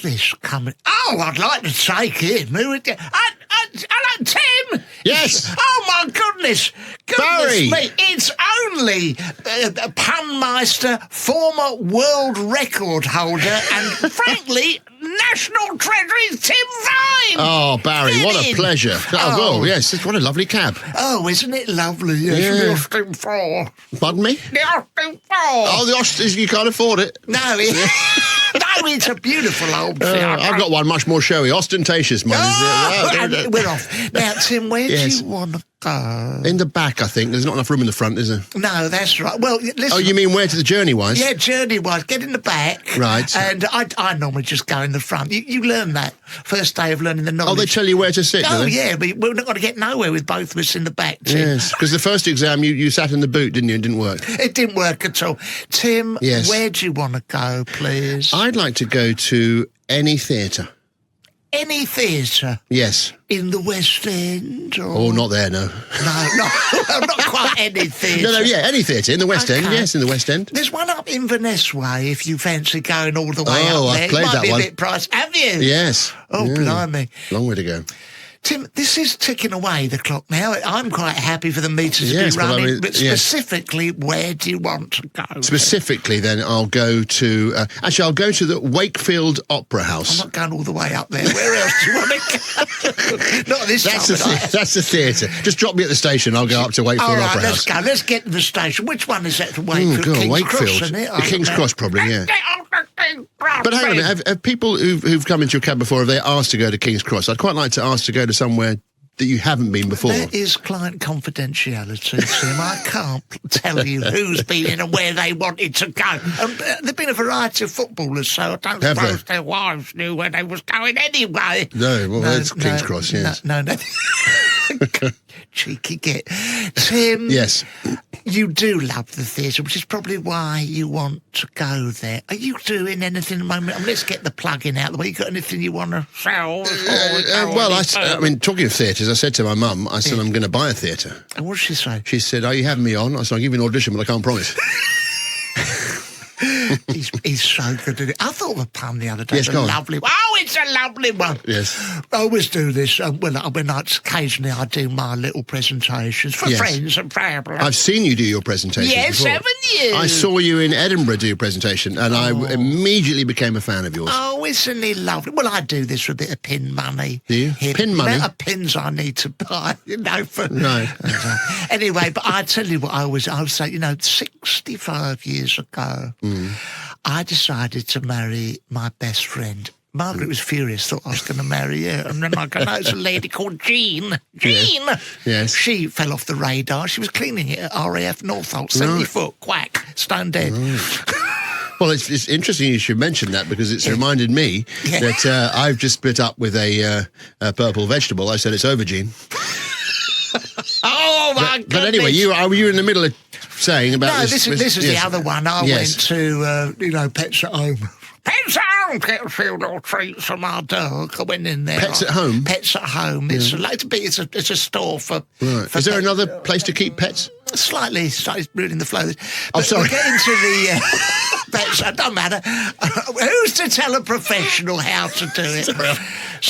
Who's this coming? Oh, I'd like to take him. Who would hello, Tim. Yes. Oh, my goodness. Barry. Me. It's only Punmeister, former world record holder, and frankly, national treasure is Tim Vine. Oh, Barry, what a pleasure. Oh, well, yes, what a lovely cab. Oh, isn't it lovely? Yes, Yeah. the Austin 4. Pardon me? The Austin 4. Oh, the Austin, you can't afford it. No, it's a beautiful old thing. I've got one much more showy, ostentatious mine. And we're off. Now, Tim, where do you want to go? In the back, I think. There's not enough room in the front, is there? No, that's right. Well, listen. Oh, you mean where to the journey-wise? Yeah, journey-wise. Get in the back. Right. And I normally just go in the front. You learn that. First day of learning the knowledge. Oh, they tell you where to sit, do Oh, they? yeah, but we're not going to get nowhere with both of us in the back, Tim. Yes, because the first exam, you sat in the boot, didn't you? It didn't work. It didn't work at all. Tim, Yes. where do you want to go, please? I'd like to go to any theatre. Any theatre? Yes. In the West End? Or... Oh, not there, no. No, not quite any theatre. No, yeah, any theatre. In the West End, Okay. yes, in the West End. There's one up Inverness Way if you fancy going all the way Oh, up there. I've played it might that be one. a bit pricey. Have you? Yes. Oh, Yeah. blimey. Long way to go. Tim, this is ticking away, the clock now. I'm quite happy for the meters Yes, to be well, I running, mean, but yes. specifically, where do you want to go? Specifically, then, I'll go to... I'll go to the Wakefield Opera I'm House. not going all the way up there. Where else do you want to go? Not this That's time. that's the theatre. Just drop me at the station. I'll go up to Wakefield All right, Opera let's House. go. Let's get to the station. Which one is that to Wakefield? Oh, God, King's Wakefield. Cross, isn't it? The King's Cross, probably, yeah. But hang on a minute. Have people who've come into your cab before, have they asked to go to King's Cross? I'd quite like to ask to go to somewhere that you haven't been before. There is client confidentiality, Tim. I can't tell you who's been in and where they wanted to go. There've been a variety of footballers, so I don't Have suppose they? their wives knew where they was going anyway. No, well, that's King's Cross, yes. No. Cheeky git. Tim, Yes. you do love the theatre, which is probably why you want to go there. Are you doing anything at the moment? I mean, let's get the plug-in out of the way. You got anything you want to sell? I mean, talking of theatres, I said to my mum, I said, I'm going to buy a theatre. And what did she say? She said, are you having me on? I said, I'll give you an audition, but I can't promise. He's so good at it. I thought of a pun the other day. Yes, It's go a on. lovely one. Oh, it's a lovely one. Yes. I always do this. Occasionally I do my little presentations for Yes. friends and family. I've seen you do your presentation Yes, before. haven't you? I saw you in Edinburgh do your presentation, and I immediately became a fan of yours. Oh, isn't he lovely? Well, I do this for a bit of pin money. Do you? Here. Pin money? The amount of pins I need to buy, for... Right. Anyway, but I tell you what, I would say, 65 years ago, I decided to marry my best friend. Margaret was furious, thought I was going to marry her. And then I go, no, it's a lady called Jean. Jean! Yes. She fell off the radar. She was cleaning it at RAF Northolt, 70 foot, quack, stone dead. Well, it's interesting you should mention that because it's reminded me that I've just split up with a purple vegetable. I said it's aubergine. Oh, my goodness. But anyway, you were in the middle of saying about No, this. this is the other one. I Yes. went to, Pets at Home. Pets at Home! Get a few little treats for my dog. I went in there. Pets at Home? Pets at Home. It's a store for... Right. for Is there pet- another place to keep pets? Slightly ruining the flow. Oh, sorry. We get into the pets. It don't matter. Who's to tell a professional how to do it?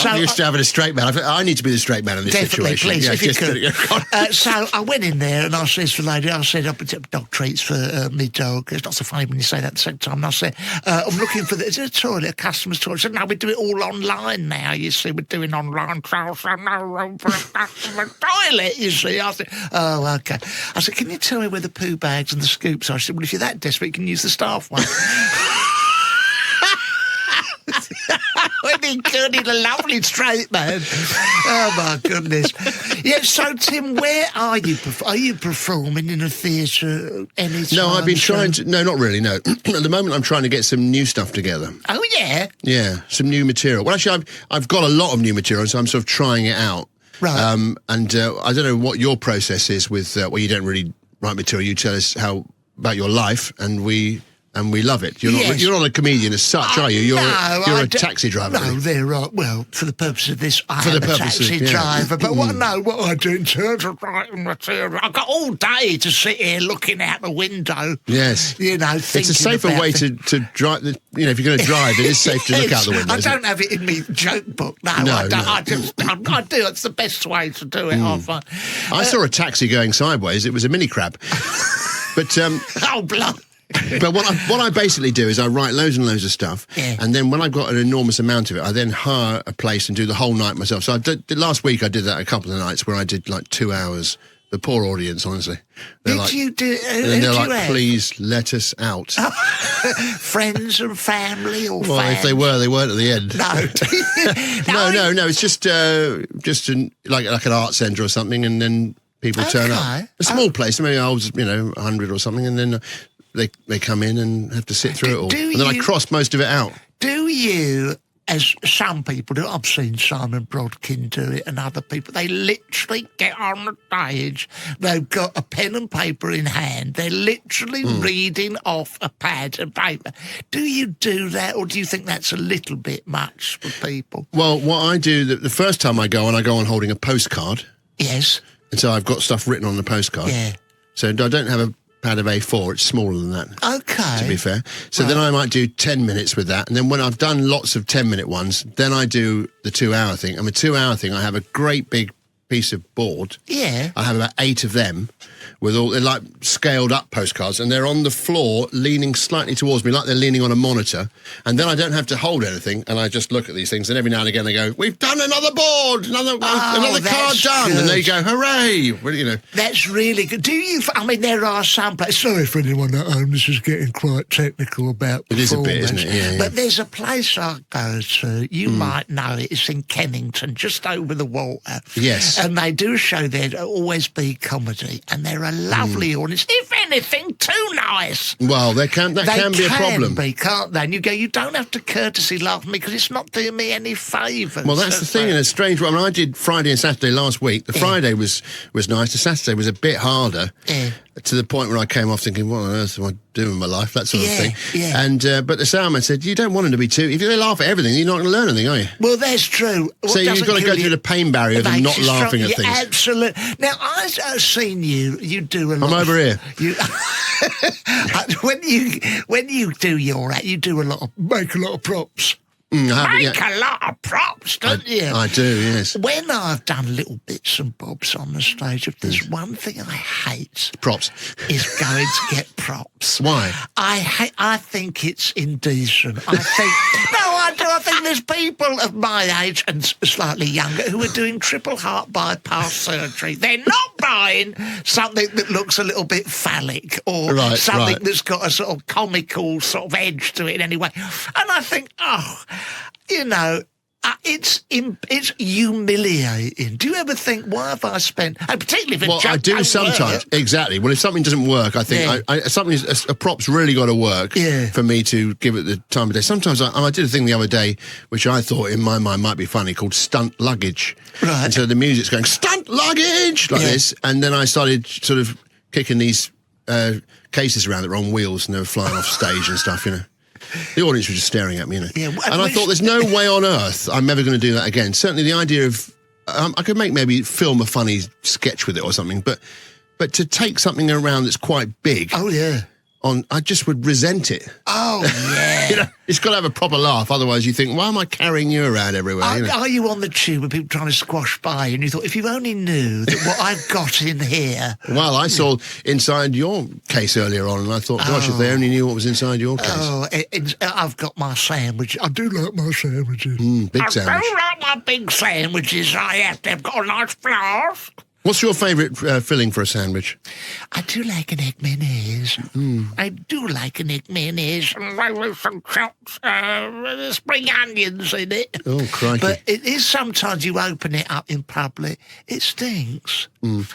I'm used to having a straight man. I need to be the straight man in this Definitely, situation. please, Yeah, if you just- could. So I went in there and I said to the lady, I said, dog treats for me dog. It's not so funny when you say that at the same time. And I said, I'm looking for is it a toilet, a customer's toilet? I said, no, we do it all online now, you see. We're doing online trials, so no room for a customer's toilet, you see. I said, oh, OK. I said, can you tell me where the poo bags and the scoops are? I said, well, if you're that desperate, you can use the staff one. When he could, he's a lovely straight man. Oh, my goodness. Yeah, so, Tim, where are you? Are you performing in a theatre any time? No, I've been soon? trying to... No, not really, no. At the moment, I'm trying to get some new stuff together. Oh, yeah? Yeah, some new material. Well, actually, I've got a lot of new material, so I'm sort of trying it out. Right. And I don't know what your process is with... well, you don't really write material. You tell us about your life, and we and we love it. You're not a comedian as such, are you? You're a taxi driver. No, they're well, for the purpose of this, I am a taxi driver. But what I do in terms of writing material, I've got all day to sit here looking out the window. Yes, it's a safer way to drive. If you're going to drive, it is safe to look out the window. I don't have it in me joke book. No, I don't. I do. It's the best way to do it. I saw a taxi going sideways. It was a mini crab. But oh, blood. But what I basically do is I write loads and loads of stuff, and then when I've got an enormous amount of it, I then hire a place and do the whole night myself. So last week I did that a couple of nights where I did like 2 hours. The poor audience, honestly. Did you do? And they're like, please let us out. Friends and family or well, fans? If they were, they weren't at the end. No. It's just like an art centre or something, and then people turn up. A small place, maybe I was 100 or something, and then they come in and have to sit through it all, and then I cross most of it out. Do you? As some people do, I've seen Simon Brodkin do it and other people, they literally get on the stage, they've got a pen and paper in hand, they're literally reading off a pad of paper. Do you do that, or do you think that's a little bit much for people? Well, what I do, the first time I go on holding a postcard. Yes. And so I've got stuff written on the postcard. Yeah. So I don't have a pad of A4, it's smaller than that. Okay. To be fair. So then I might do 10 minutes with that. And then when I've done lots of 10-minute ones, then I do the 2-hour thing. And the 2-hour thing, I have a great big piece of board. Yeah. I have about 8 of them with they're like scaled up postcards, and they're on the floor leaning slightly towards me, like they're leaning on a monitor. And then I don't have to hold anything, and I just look at these things, and every now and again they go, we've done another board, another card done. Good. And they go, hooray. Well, That's really good. Do you, there are some places, sorry for anyone at home, this is getting quite technical about it is a bit, isn't it? Yeah. But there's a place I go to, you might know it, it's in Kennington, just over the water. Yes. And they do a show there, Always Be Comedy, and they're a lovely audience. If anything, too nice. Well, that can be a problem. They can't they? And you go, you don't have to courtesy laugh at me because it's not doing me any favours. Well, that's the thing, in a strange way. I did Friday and Saturday last week. The Friday was nice. The Saturday was a bit harder. Yeah. To the point where I came off thinking, what on earth am I doing with my life? That sort of thing. Yeah. And but the soundman said, you don't want them to be too. If they laugh at everything, you're not going to learn anything, are you? Well, that's true. So you've got to go through the pain barrier of them not laughing at things. Absolutely. Now I've seen you do a lot. I'm over here. When you do your act, you do make a lot of props. Make a lot of props, don't you? I do, yes. When I've done little bits and bobs on the stage, if there's one thing I hate... Props. ...is going to get props. Why? I think it's indecent. I do. I think there's people of my age and slightly younger who are doing triple heart bypass surgery. They're not buying something that looks a little bit phallic or something that's got a sort of comical sort of edge to it anyway. And I think, it's humiliating. Do you ever think, why have I spent... particularly if I do sometimes. Work. Exactly. Well, if something doesn't work, I think a prop's really got to work for me to give it the time of day. Sometimes I did a thing the other day, which I thought in my mind might be funny, called stunt luggage. Right. And so the music's going, stunt luggage, like this. And then I started sort of kicking these cases around that were on wheels and they were flying off stage and stuff, The audience was just staring at me, Yeah, and I thought, there's no way on earth I'm ever going to do that again. Certainly the idea of, I could maybe film a funny sketch with it or something, but to take something around that's quite big... Oh, yeah. I just would resent it. Oh, yeah. It's got to have a proper laugh, otherwise you think, why am I carrying you around everywhere? Are you on the tube with people trying to squash by and you thought, if you only knew that what I've got in here... Well, I saw inside your case earlier on and I thought, gosh, if they only knew what was inside your case. Oh, I've got my sandwich. I do like my sandwiches. Big sandwich. I do like my big sandwiches. I have to have got a nice flask. What's your favourite filling for a sandwich? I do like an egg mayonnaise. I do like an egg mayonnaise and with some chopped spring onions in it. Oh, crikey. But it is sometimes you open it up in public, it stinks. And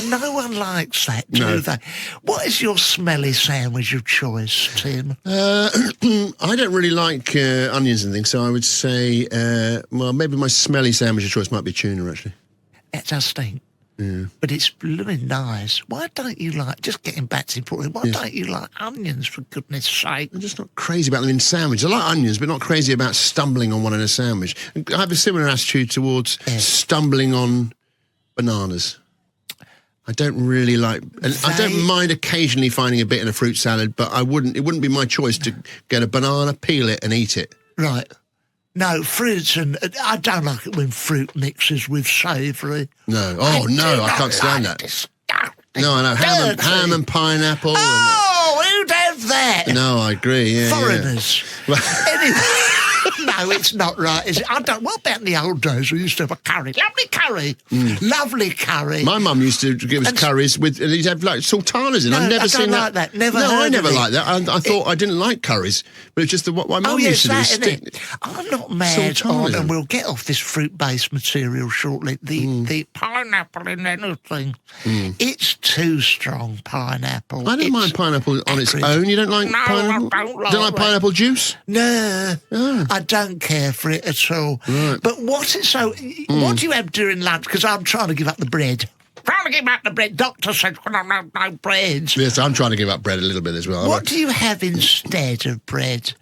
no one likes that, do they? What is your smelly sandwich of choice, Tim? I don't really like onions and things, so I would say, maybe my smelly sandwich of choice might be tuna, actually. It does stink. but it's blooming nice. Why don't you like, just getting back to the important, why don't you like onions, for goodness sake? I'm just not crazy about them in sandwiches. I like onions, but not crazy about stumbling on one in a sandwich. I have a similar attitude towards stumbling on bananas. I don't really like, and I don't mind occasionally finding a bit in a fruit salad, but it wouldn't be my choice to get a banana, peel it and eat it. Right. No, fruits, and I don't like it when fruit mixes with savoury. No. Oh, no, I can't stand that. No, I know. Ham and pineapple. Oh, who'd have that? No, I agree. Yeah, foreigners. Yeah. Anyway, no, it's not right, is it? What about in the old days? We used to have a curry. Lovely curry. Lovely curry. My mum used to give us curries with, and he'd have like sultanas in. No, I've never seen like that. Never heard I never of it. liked that. I thought I didn't like curries, but it's just what my mum used to do. I'm not mad on, and we'll get off this fruit-based material shortly, the pineapple in anything. It's too strong, pineapple. I don't mind pineapple on its own. You don't like pineapple? I don't like pineapple juice? No, I don't care for it at all. Right. But what do you have during lunch? Because I'm trying to give up the bread. Doctor said, no bread. Yes, I'm trying to give up bread a little bit as well. What do you have instead of bread?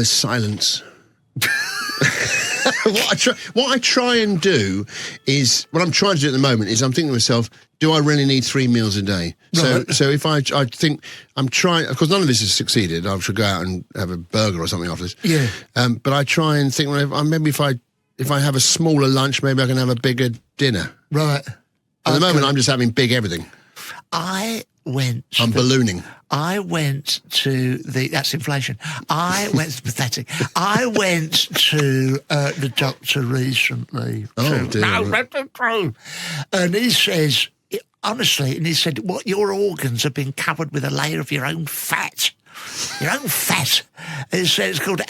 Silence. What I try and do is, what I'm trying to do at the moment is I'm thinking to myself, do I really need 3 meals a day? Right. So if I think I'm trying, of course none of this has succeeded. I should go out and have a burger or something after this. Yeah. But I try and think, well, maybe if I have a smaller lunch, maybe I can have a bigger dinner. Right. At the moment, I'm just having big everything. I'm ballooning. I went to that's inflation. It's pathetic. I went to the doctor recently. Oh, dear. No, that's true. And he says, honestly, what, your organs have been covered with a layer of your own fat. Your own fat. He said it's called,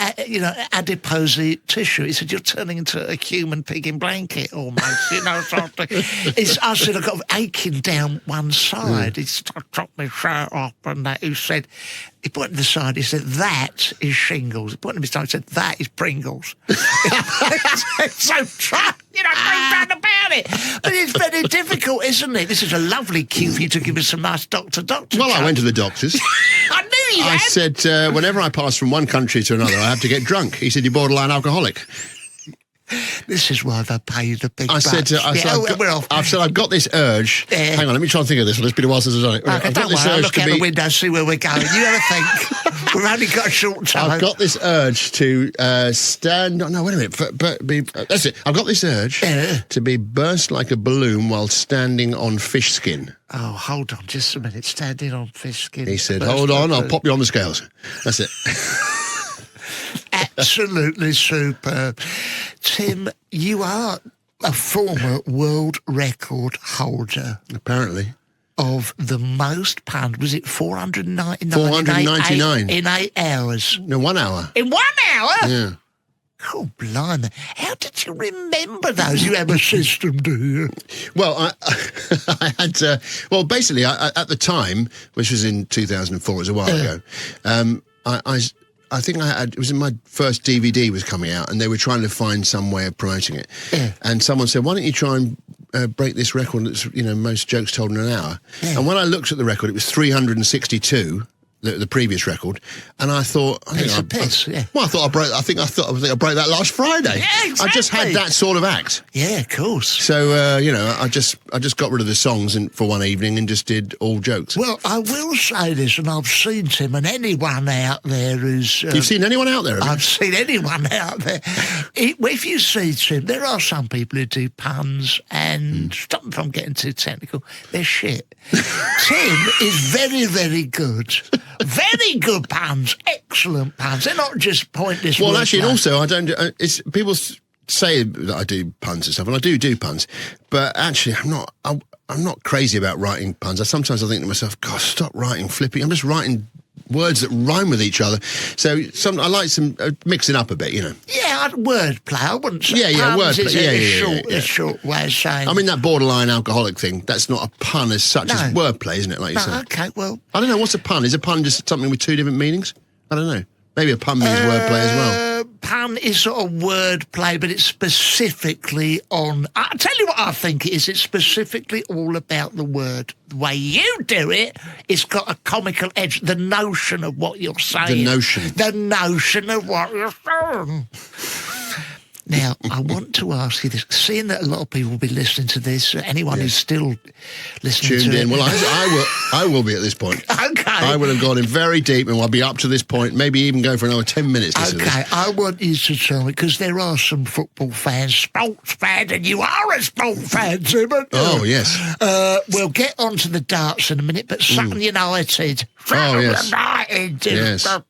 adipose tissue. He said, you're turning into a human pig in blanket almost, sort of thing. I said, I've got aching down one side. He said, I dropped my shirt off and that. He pointed to the side, he said, that is shingles. He pointed to his side, he said, that is Pringles. So try, no doubt about it. But it's very difficult, isn't it? This is a lovely cue for you to give us some nice doctor. Well, I went to the doctors. I knew you had. I said, whenever I pass from one country to another, I have to get drunk. He said, you're borderline alcoholic. This is why they pay you the big I said, I've got this urge. Hang on, let me try and think of this one. It's been a while since I've done it. Okay, don't worry, I'll look out the window, see where we're going. You ever think? We've only got a short time. I've got this urge to stand... No, wait a minute. That's it. I've got this urge to be burst like a balloon while standing on fish skin. Oh, hold on just a minute. Standing on fish skin. He said, hold on, I'll pop you on the scales. That's it. Absolutely superb. Tim, you are a former world record holder. Apparently. Of the most pounds. Was it 499? 499. In 8 hours. No, 1 hour. In 1 hour? Yeah. Oh, blimey. How did you remember those? You have a system, do you? Well, I had to... Well, basically, at the time, which was in 2004, it was a while ago, I think it was in my first DVD was coming out, and they were trying to find some way of promoting it. Yeah. And someone said, why don't you try and break this record that's, most jokes told in an hour. Yeah. And when I looked at the record, it was 362, the previous record, and I thought, Well, I thought I broke that last Friday. Yeah, exactly. I just had that sort of act. Yeah, of course. So I just got rid of the songs for one evening and just did all jokes. Well, I will say this, and I've seen Tim, and anyone out there who's... You've seen anyone out there? I've seen anyone out there. If you see Tim, there are some people who do puns, and stop me from getting too technical, they're shit. Tim is very, very good. Very good puns, excellent puns. They're not just pointless. Well, actually, and also I don't. People say that I do puns and stuff, and I do puns, but actually, I'm not crazy about writing puns. Sometimes I think to myself, God, stop writing flippy. I'm just writing words that rhyme with each other. So I like some mixing up a bit, Yeah, wordplay. I wouldn't say wordplay. A short way of saying. I mean, that borderline alcoholic thing, that's not a pun as such as wordplay, isn't it, like you said? Okay, well... I don't know, what's a pun? Is a pun just something with two different meanings? I don't know. Maybe a pun means wordplay as well. pun is sort of wordplay, but it's specifically on... I'll tell you what I think it is. It's specifically all about the word. The way you do it, it's got a comical edge. The notion of what you're saying. The notion. The notion of what you're saying. Now, I want to ask you this, seeing that a lot of people will be listening to this, anyone who's still listening tuned to in. it. Well, I will be at this point. Okay. I will have gone in very deep and I'll be up to this point, maybe even go for another 10 minutes. Okay, I want you to tell me, because there are some football fans, sports fans, and you are a sports fan, Tim. Oh, yes. We'll get on to the darts in a minute, but Sutton United. Oh, yes. United. Yes. How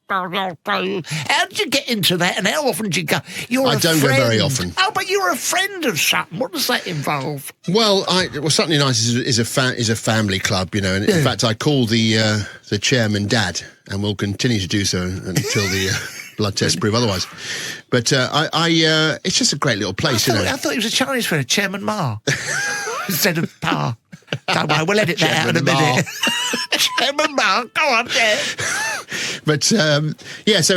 did you get into that, and how often do you go? I don't go very often. Oh, but you're a friend of Sutton. What does that involve? Well, Sutton United is a family club, you know, and in fact, I call the chairman Dad, and will continue to do so until the blood tests prove otherwise. But it's just a great little place, I thought he was a Chinese friend, Chairman Ma, instead of Pa. Don't worry, we'll edit that out in a minute. Chairman Ma, go on, Dad. But so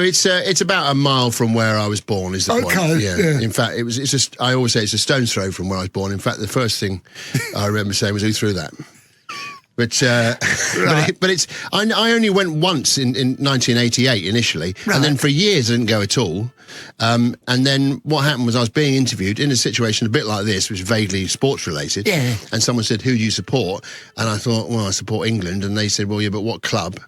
it's about a mile from where I was born. Is the point? Yeah. In fact, I always say it's a stone's throw from where I was born. In fact, the first thing I remember saying was, "Who threw that?" But right. but I only went once in 1988 initially, right. And then for years I didn't go at all. And then what happened was I was being interviewed in a situation a bit like this, which was vaguely sports related. Yeah. And someone said, "Who do you support?" And I thought, well, I support England. And they said, "Well, yeah, but what club?"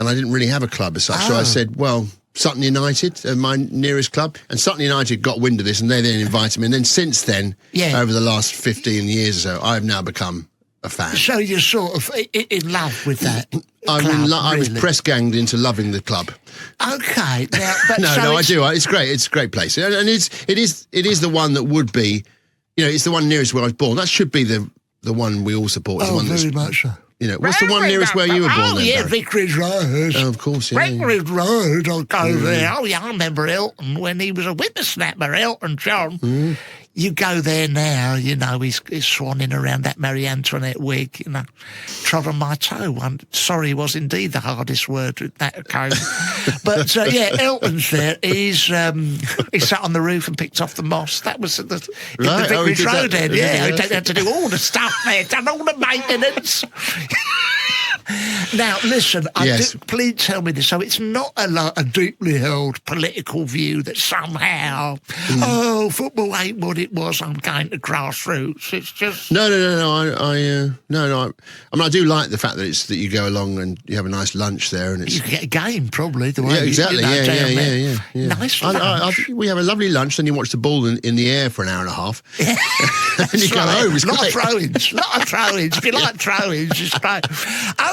And I didn't really have a club as such. So I said, well, Sutton United, my nearest club. And Sutton United got wind of this and they then invited me. And then since then, over the last 15 years or so, I've now become a fan. So you're sort of in love with that I was press ganged into loving the club. Okay. Now, but I do. It's great. It's a great place. And it is the one that would be, it's the one nearest where I was born. That should be the one we all support. Oh, very much so. What's the one nearest where you were born then, Barry? Vicarage Road. Oh, of course, yeah. Vicarage Road, I'll go there. Oh, yeah, I remember Elton when he was a whippersnapper, Elton John. You go there now, he's swanning around that Marie Antoinette wig, trod on my toe. Sorry was indeed the hardest word with that occasion. But, Elton's there. He sat on the roof and picked off the moss. That was at the Vicarage Road end. He had to do all the stuff there, done all the maintenance. Now, listen, please tell me this. So it's not a deeply held political view that somehow, football ain't what it was, I'm going to grassroots. It's just... No. I mean, I do like the fact that you go along and you have a nice lunch there. And you can get a game, probably, the way exactly. Yeah. Nice lunch. We have a lovely lunch, then you watch the ball in the air for an hour and a half. Yeah. And you go home. It's lot of throw-ins. If you like throw-ins, it's great.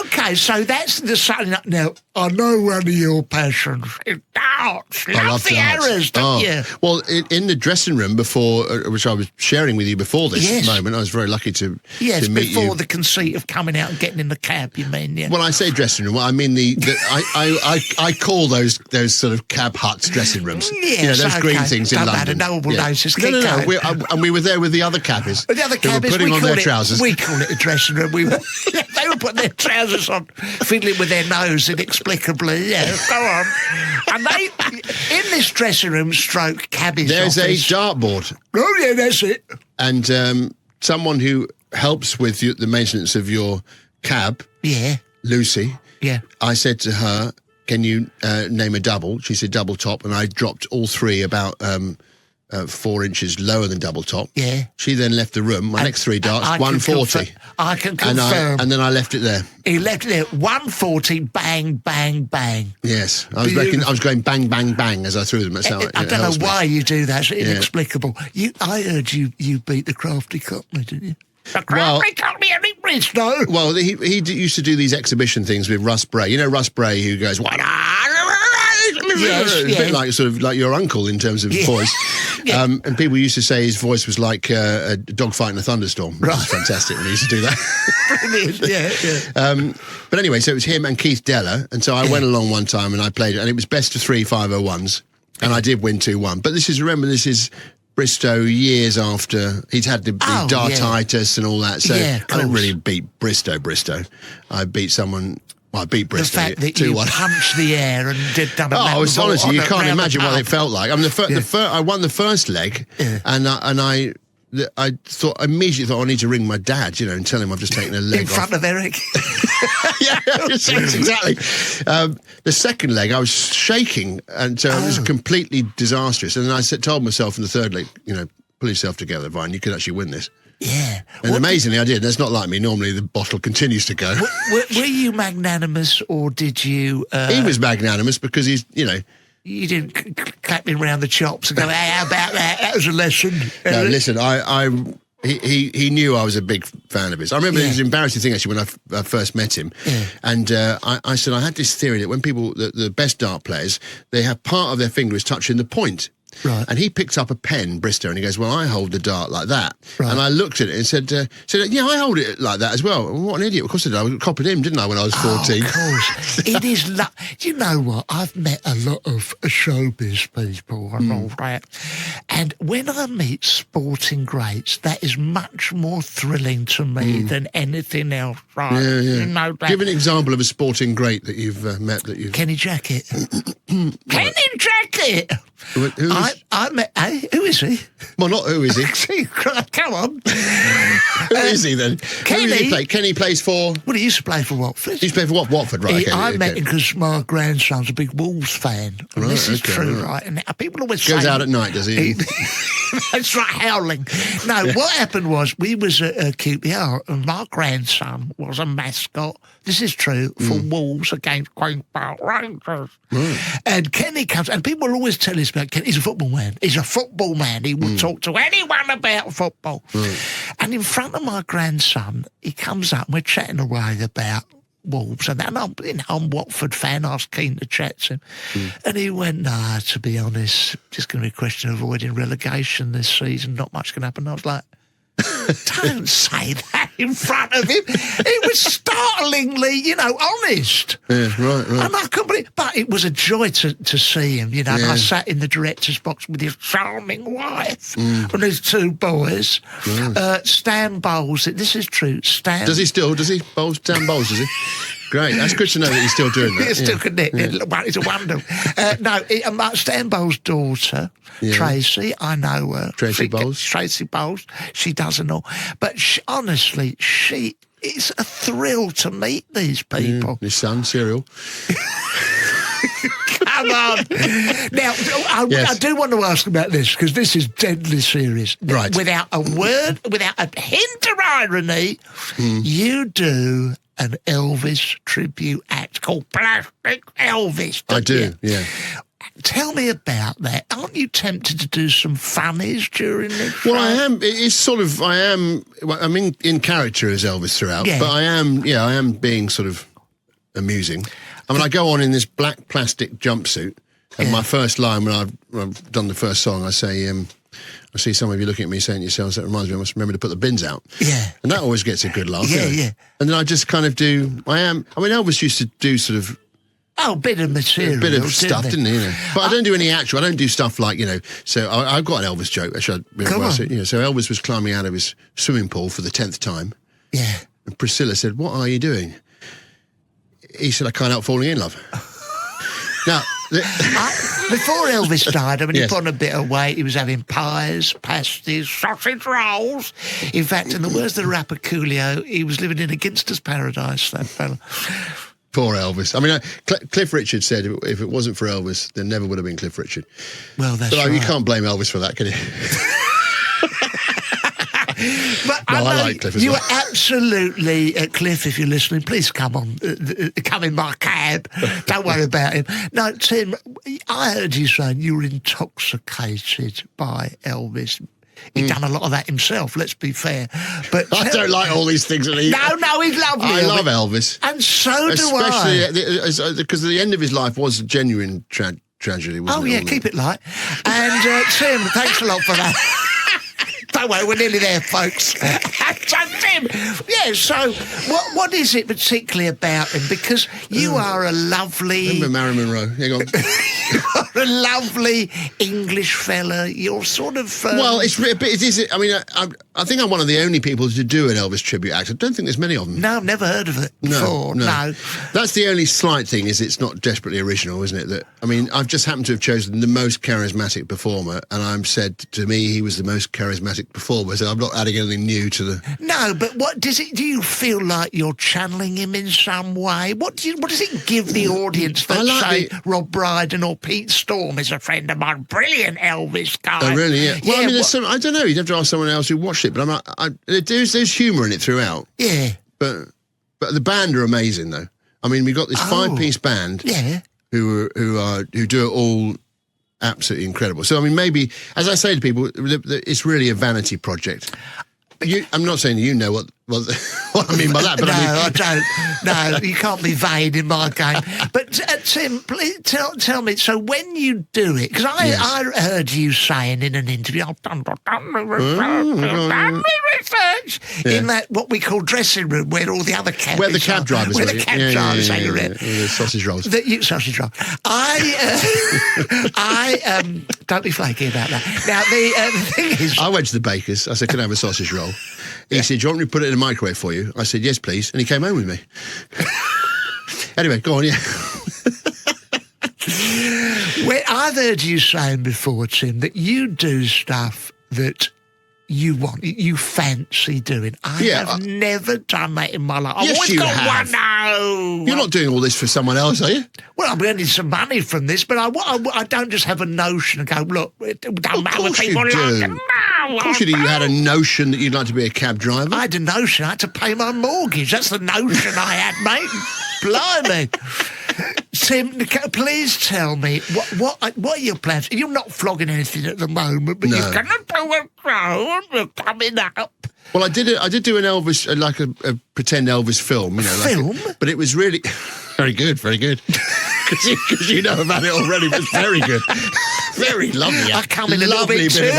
Okay, so that's the Saturday night. Now, I know one of your passions is darts. Love the errors, don't you? Well, in the dressing room before, which I was sharing with you before this moment, I was very lucky to meet you. Yes, before the conceit of coming out and getting in the cab, you mean, yeah. When I say dressing room, I mean I call those sort of cab huts dressing rooms. Yes, those green things in London. No one will notice. No. And we were there with the other cabbies. The other cabbies, putting on their trousers. We call it a dressing room. They were putting their trousers on, fiddling with their nose inexplicably. Yeah, go on. And they, in this dressing room stroke cabbies there's office, a dartboard. Oh, yeah, that's it. And someone who helps with the maintenance of your cab, Lucy, I said to her, can you name a double? She said double top, and I dropped all three about 4 inches lower than double top. Yeah. She then left the room. My next three darts, 140. I can confirm. And then I left it there. He left it there, 140, bang, bang, bang. Yes. I was going bang, bang, bang as I threw them. That's how I don't know why you do that. It's inexplicable. I heard you beat the Crafty Cockney, didn't you? The Crafty Cockney and English, no? Well, he used to do these exhibition things with Russ Bray. You know Russ Bray, who goes, what? Yes, a bit like your uncle in terms of voice. And people used to say his voice was like a dog fighting a thunderstorm. Which was fantastic when he used to do that. Brilliant, But anyway, so it was him and Keith Deller. And so I went along one time and I played it. And it was best of 3 501s. And I did win 2-1. But this is Bristow years after he'd had the dartitis and all that. So I didn't really beat Bristow. I beat someone Well, I beat the Bristol fact that you 2-1. punched the air and done a Oh, it's honestly, you can't imagine what it felt like. I mean, I won the first leg, and I immediately thought I need to ring my dad, and tell him I've just taken a leg in front of Eric. yeah, exactly. The second leg, I was shaking, and so it was completely disastrous. And then I told myself in the third leg, pull yourself together, Vine. You could actually win this. Yeah. And amazingly, I did. That's not like me. Normally, the bottle continues to go. Were you magnanimous, or did you... He was magnanimous because he's, You didn't clap me round the chops and go, hey, how about that? That was a lesson. No, listen, he knew I was a big fan of his. I remember it was an embarrassing thing, actually, when I first met him. Yeah. And I said, I had this theory that when people, the best dart players, they have part of their finger is touching the point. Right. And he picked up a pen, Bristow, and he goes, well, I hold the dart like that. Right. And I looked at it and said, yeah, I hold it like that as well. What an idiot. Of course I did. I copied him, didn't I, when I was 14? Oh, of course. It is... Do you know what? I've met a lot of showbiz people and all that. And when I meet sporting greats, that is much more thrilling to me than anything else. Right? Yeah. You know that. Give an example of a sporting great that you've met. Kenny Jackett. Kenny Jackett! I met... Hey, who is he? Well, not who is he? Come on. Who is he then? Kenny. Who does he play? Kenny plays for... Well, he used to play for Watford. He's played for what? Watford, right? I met him because my grandson's a big Wolves fan. And this is true, right? And people always say... Goes out at night, does he? That's right, howling. No, what happened was we was at QPR and my grandson was a mascot, this is true, for Wolves against Queen's Park Rangers. And Kenny comes, and people will always tell us about Kenny. He's a football man. He's a football man. He will talk to anyone about football. And in front of my grandson, he comes up and we're chatting away about Wolves and that. And I'm Watford fan. I was keen to chat to him. And he went, nah, to be honest, just going to be a question of avoiding relegation this season. Not much can happen. I was like, don't say that in front of him. It was startlingly, honest. Yeah, right. And I couldn't believe, but it was a joy to see him, And I sat in the director's box with his charming wife and his two boys. Stan Bowles, this is true. Stan. Does he still? Does he bowl Stan Bowles? Does he? Great. That's good to know that he's still doing that. He's still connected. It's a wonder. Stan Bowles' daughter, Tracy, I know her. Tracy Bowles. Tracy Bowles. She doesn't know. But honestly, it's a thrill to meet these people. His son, Cyril. Come on. Now, I do want to ask about this, because this is deadly serious. Right. Without a word, without a hint of irony, you do an Elvis tribute act called Plastic Elvis. I do, yeah. Tell me about that. Aren't you tempted to do some funnies during this? Well, I am. It's sort of. I'm in character as Elvis throughout, but I am being sort of amusing. I mean, I go on in this black plastic jumpsuit, and my first line when I've done the first song, I say, I see some of you looking at me saying to yourselves, that reminds me, I must remember to put the bins out. Yeah. And that always gets a good laugh. Yeah. And then I just kind of do, Elvis used to do sort of... Oh, bit of material. A bit of stuff, didn't he? But I don't do any actual, I don't do stuff like, so I've got an Elvis joke. So Elvis was climbing out of his swimming pool for the 10th time. Yeah. And Priscilla said, what are you doing? He said, I can't help falling in love. Now... Before Elvis died, he put on a bit of weight. He was having pies, pasties, sausage rolls. In fact, in the words of the rapper Coolio, he was living in a gangster's paradise, that fella. Poor Elvis. I mean, Cliff Richard said if it wasn't for Elvis, there never would have been Cliff Richard. Well, that's right. You can't blame Elvis for that, can you? But I like Cliff as you well. are absolutely, Cliff, if you're listening, please come in my cab. Don't worry about him. No, Tim, I heard you saying you were intoxicated by Elvis. He'd done a lot of that himself, let's be fair. But I don't like all these things that he... No, he's lovely. I love Elvis. And so do I. Especially because the end of his life was a genuine tragedy, wasn't it? Keep it light. And Tim, thanks a lot for that. Don't worry, we're nearly there, folks. Tim, yeah, so what is it particularly about him? Because you are a lovely... Remember Marilyn Monroe? Yeah, go on. You're a lovely English fella. You're sort of... Well, it is. I mean, I think I'm one of the only people to do an Elvis tribute act. I don't think there's many of them. No, I've never heard of it before. No. That's the only slight thing, is it's not desperately original, isn't it? That, I mean, I've just happened to have chosen the most charismatic performer, and I'm said to me he was the most charismatic performer, so I'm not adding anything new to the... No, but what does it... Do you feel like you're channeling him in some way? What does it give the audience that, Rob Brydon or Pete Storm is a friend of mine? Brilliant Elvis guy. Oh, really? Yeah. Well, I mean, I don't know. You'd have to ask someone else who watched it, but there's humour in it throughout. Yeah. But the band are amazing, though. I mean, we've got this five-piece band who do it all absolutely incredible. So, I mean, maybe, as I say to people, it's really a vanity project. I'm not saying you know what I mean by that, but I don't. No, you can't be vain in my game. But Tim, please tell me. So when you do it, because I heard you saying in an interview, I've done research in that what we call dressing room, where all the other cabs, where the cab drivers, where the cab drivers hang around, the sausage rolls, sausage roll. I don't be flaky about that. Now the thing is, I went to the baker's. I said, "Can I have a sausage roll?" He said, "Do you want me to put it in the microwave for you?" I said, "Yes, please." And he came home with me. Anyway, go on, yeah. Well, I've heard you saying before, Tim, that you do stuff that you fancy doing. I have never done that in my life. Yes, you have. You're not doing all this for someone else, are you? Well, I'm earning some money from this, but I don't just have a notion and go, look, it don't matter what people like. No, of course you do. You had a notion that you'd like to be a cab driver. I had a notion I had to pay my mortgage. That's the notion I had, mate. Blimey. Tim, please tell me, what are your plans? You're not flogging anything at the moment, but you're going to do a show and you're coming up. Well, I did do an Elvis, like a pretend Elvis film. Film? But it was really... Very good, very good. Because you know about it already, but very good. Very lovely. I come in a little bit too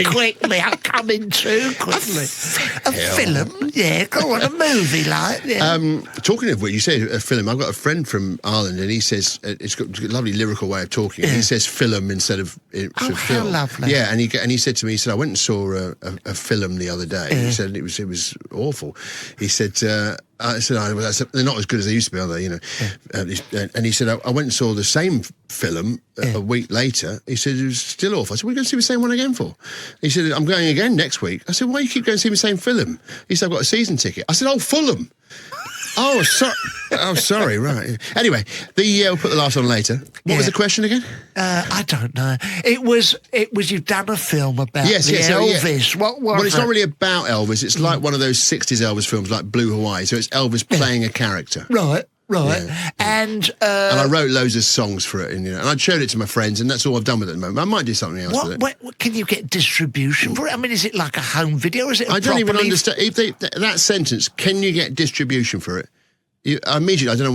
quickly. I come in too quickly. A film? Yeah, go on, a movie like. Yeah. Talking of which, you say a film. I've got a friend from Ireland, and he says it's got a lovely lyrical way of talking. Yeah. He says film instead of film. How lovely. Yeah, and he said to me, he said, I went and saw a film the other day. Yeah. He said it was awful. He said. I said, they're not as good as they used to be, are they? You know, and he said, I went and saw the same film a week later. He said, it was still awful. I said, we're going to see the same one again for? He said, I'm going again next week. I said, why do you keep going to see the same film? He said, I've got a season ticket. I said, Fulham. Oh, sorry, right. Anyway, we'll put the last on later. What was the question again? I don't know. It was you've done a film about Elvis. Yeah. Well, it's not really about Elvis. It's like one of those 60s Elvis films like Blue Hawaii. So it's Elvis playing a character. Right. Yeah. And I wrote loads of songs for it, and I showed it to my friends, and that's all I've done with it at the moment. I might do something else with it. What can you get distribution for it? I mean, is it like a home video? Is it? I don't even understand that sentence. Can you get distribution for it? Immediately, I don't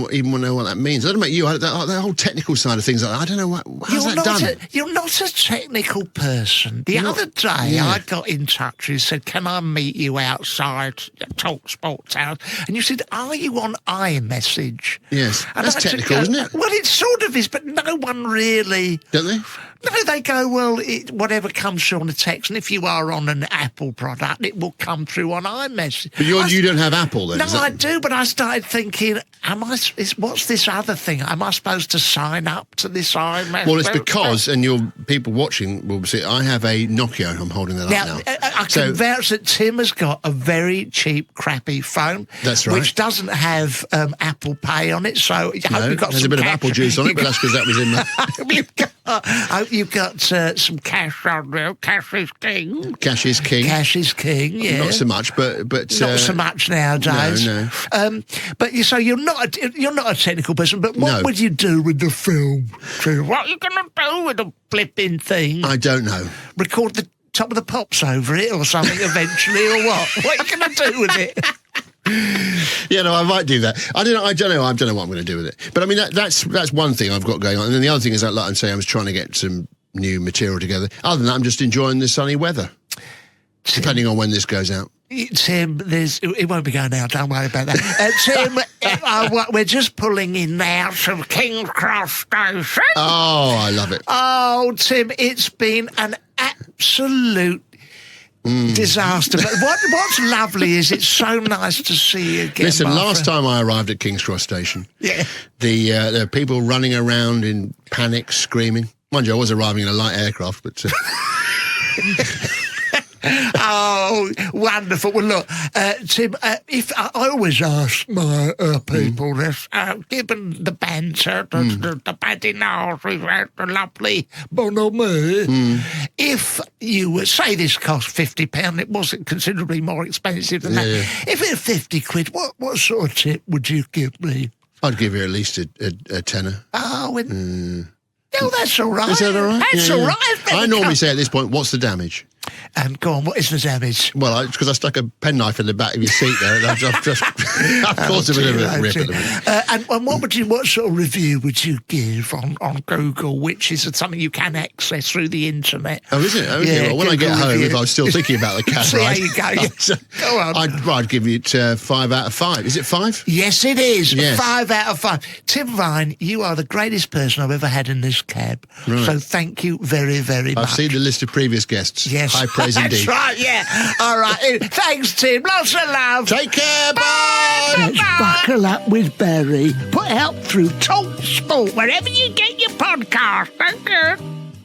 know what that means. I don't know about you. The whole technical side of things, I don't know how's that done. You're not a technical person. The other day, I got in touch and said, "Can I meet you outside Talksport house?" And you said, "Are you on iMessage?" Yes, and that's technical, isn't it? Well, it sort of is, but no one really. Don't they? No, they go, well, whatever comes through on the text, and if you are on an Apple product, it will come through on iMessage. But you don't have Apple, then? No, I do, but I started thinking, what's this other thing? Am I supposed to sign up to this iMessage? Well, it's because, and people watching will see, I have a Nokia. I'm holding that up now. I can vouch that Tim has got a very cheap, crappy phone. That's right. Which doesn't have Apple Pay on it, so I hope you've got there's some a bit cash. of apple juice on it, but that's because that was in there. I hope you've got some cash on there. Cash is king. Cash is king. Cash is king. Yeah, not so much, but not so much nowadays. No. But so you're not a technical person. But what would you do with the film? What are you going to do with the flipping thing? I don't know. Record the Top of the Pops over it or something eventually, or what? What are you going to do with it? Yeah, no, I might do that. I don't know what I'm going to do with it. But I mean, that's one thing I've got going on. And then the other thing is, like I'm saying, I was trying to get some new material together. Other than that, I'm just enjoying the sunny weather, depending on when this goes out. Tim, it won't be going now, don't worry about that. Tim, we're just pulling in now from King's Cross Station. Oh, I love it. Oh, Tim, it's been an absolute disaster. But what's lovely is it's so nice to see you again. Listen, last time I arrived at King's Cross Station, there were people running around in panic, screaming. Mind you, I was arriving in a light aircraft, but... Oh, wonderful. Well, look, Tim, if I always ask my people this, given the banter, the badinage, the lovely bonhomie, if you were, say this cost £50, it wasn't considerably more expensive than that. If it was 50 quid, what sort of tip would you give me? I'd give you at least a tenner. Oh, no, that's all right. Is that all right? That's all right. I normally say at this point, what's the damage? And go on, what is the damage? Well, because I stuck a penknife in the back of your seat there, and I've just caused a bit of a rip at the minute. And what sort of review would you give on Google, which is something you can access through the internet? Oh, is it? Okay. Yeah, well, when I get home, if I was still thinking about the cab ride, there you go. Go on. I'd give it 5 out of 5. Is it 5? Yes, it is. Yes. 5 out of 5. Tim Vine, you are the greatest person I've ever had in this cab. Right. So thank you very, very much. I've seen the list of previous guests. Yes. High praise indeed. That's right, yeah. All right. Thanks, Tim. Lots of love. Take care. Bye. Let's buckle up with Barry. Put out through Talksport, wherever you get your podcast. Thank you.